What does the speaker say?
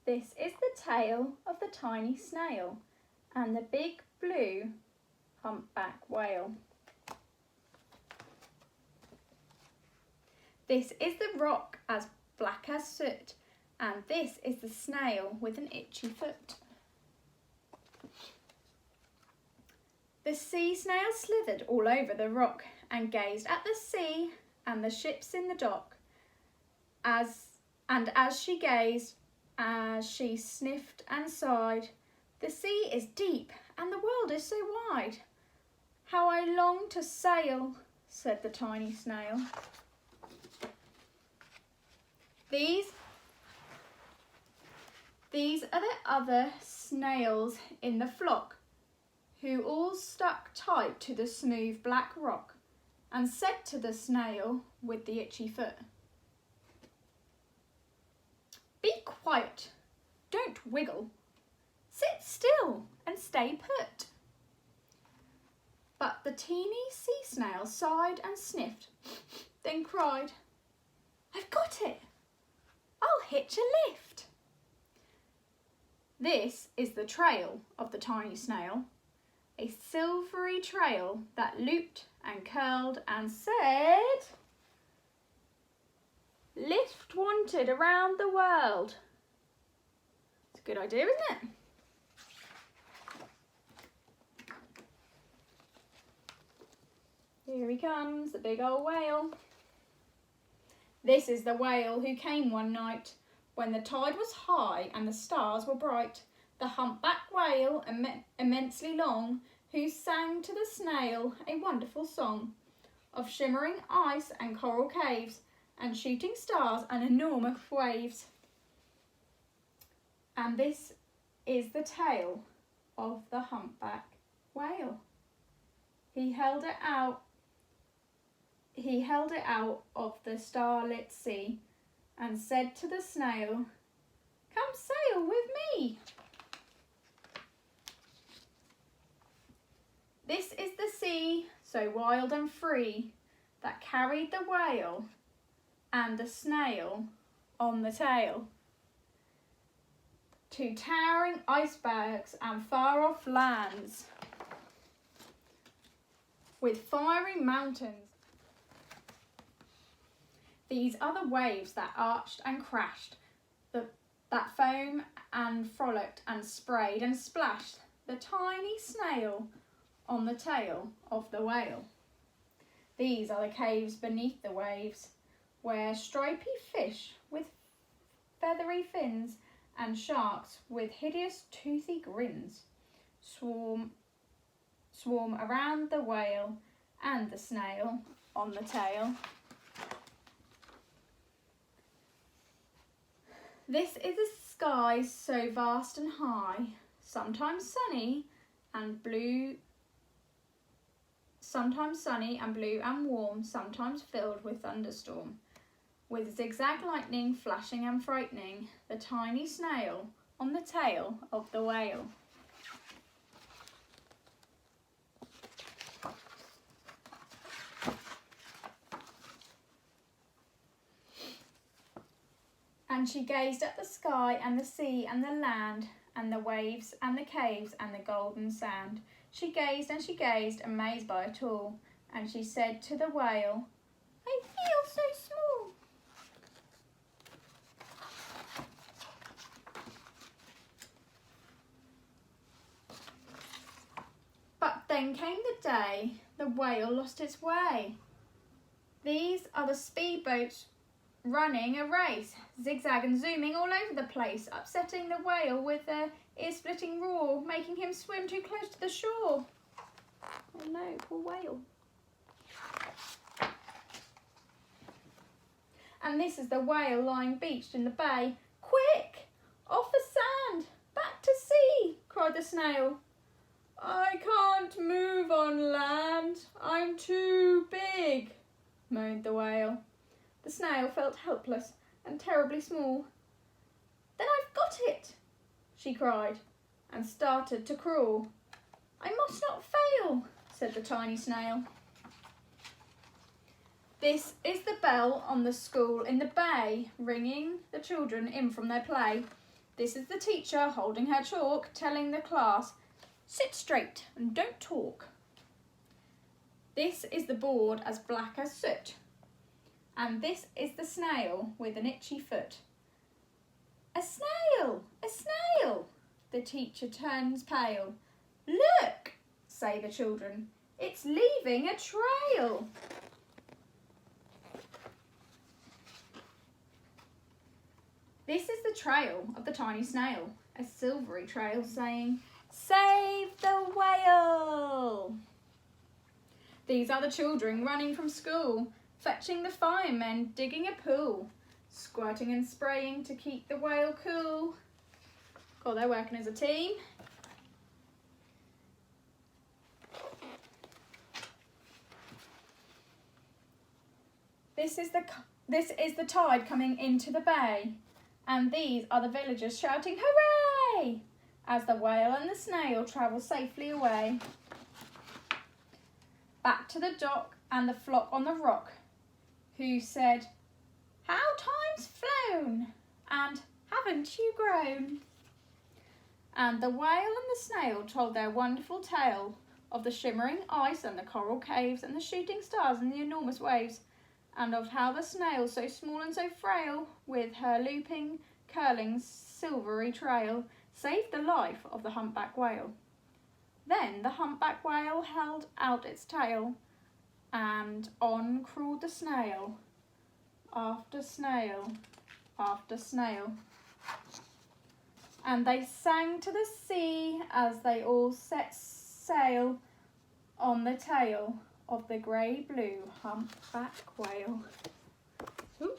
This is the tail of the tiny snail and the big blue humpback whale. This is the rock as black as soot, and this is the snail with an itchy foot. The sea snail slithered all over the rock and gazed at the sea and the ships in the dock. As she gazed, as she sniffed and sighed, "The sea is deep and the world is so wide. How I long to sail," said the tiny snail. These are the other snails in the flock, who all stuck tight to the smooth black rock and said to the snail with the itchy foot, "Be quiet, don't wiggle, sit still and stay put." But the teeny sea snail sighed and sniffed, then cried, "I've got it, I'll hitch a lift." This is the trail of the tiny snail, a silvery trail that looped and curled and said, "Lift wanted around the world." It's a good idea, isn't it? Here he comes, the big old whale. This is the whale who came one night when the tide was high and the stars were bright. The humpback whale, immensely long, who sang to the snail a wonderful song of shimmering ice and coral caves and shooting stars and enormous waves. And this is the tail of the humpback whale. He held it out of the starlit sea and said to the snail, "Come sail with me." This is the sea, so wild and free, that carried the whale and the snail on the tail to towering icebergs and far-off lands with fiery mountains. These are the waves that arched and crashed, that foam and frolicked and sprayed and splashed the tiny snail on the tail of the whale. These are the caves beneath the waves, where stripy fish with feathery fins and sharks with hideous toothy grins swarm around the whale and the snail on the tail. This is a sky so vast and high, sometimes sunny and blue and warm, sometimes filled with thunderstorm, with zigzag lightning flashing and frightening the tiny snail on the tail of the whale. And she gazed at the sky and the sea and the land and the waves and the caves and the golden sand. She gazed, amazed by it all, and she said to the whale, "I feel so small." But then came the day the whale lost its way. These are the speedboats running a race, zigzag and zooming all over the place, upsetting the whale with their ear-splitting roar, making him swim too close to the shore. Oh no, poor whale. And this is the whale lying beached in the bay. "Quick, off the sand, back to sea," cried the snail. "I can't move on land, I'm too big," moaned the whale. The snail felt helpless and terribly small. "Then I've got it," she cried, and started to crawl. "I must not fail," said the tiny snail. This is the bell on the school in the bay, ringing the children in from their play. This is the teacher holding her chalk, telling the class, "Sit straight and don't talk." This is the board as black as soot. And this is the snail with an itchy foot. "A snail! A snail!" The teacher turns pale. "Look," say the children, "it's leaving a trail." This is the trail of the tiny snail, a silvery trail saying, "Save the whale!" These are the children running from school, fetching the firemen, digging a pool, squirting and spraying to keep the whale cool. God, they're working as a team. This is the tide coming into the bay, and these are the villagers shouting "Hooray!" as the whale and the snail travel safely away. Back to the dock and the flock on the rock, who said, "How time's flown, and haven't you grown?" And the whale and the snail told their wonderful tale of the shimmering ice and the coral caves and the shooting stars and the enormous waves, and of how the snail, so small and so frail, with her looping, curling, silvery trail, saved the life of the humpback whale. Then the humpback whale held out its tail, and on crawled the snail, after snail, after snail. And they sang to the sea as they all set sail on the tail of the grey-blue humpback whale. Ooh.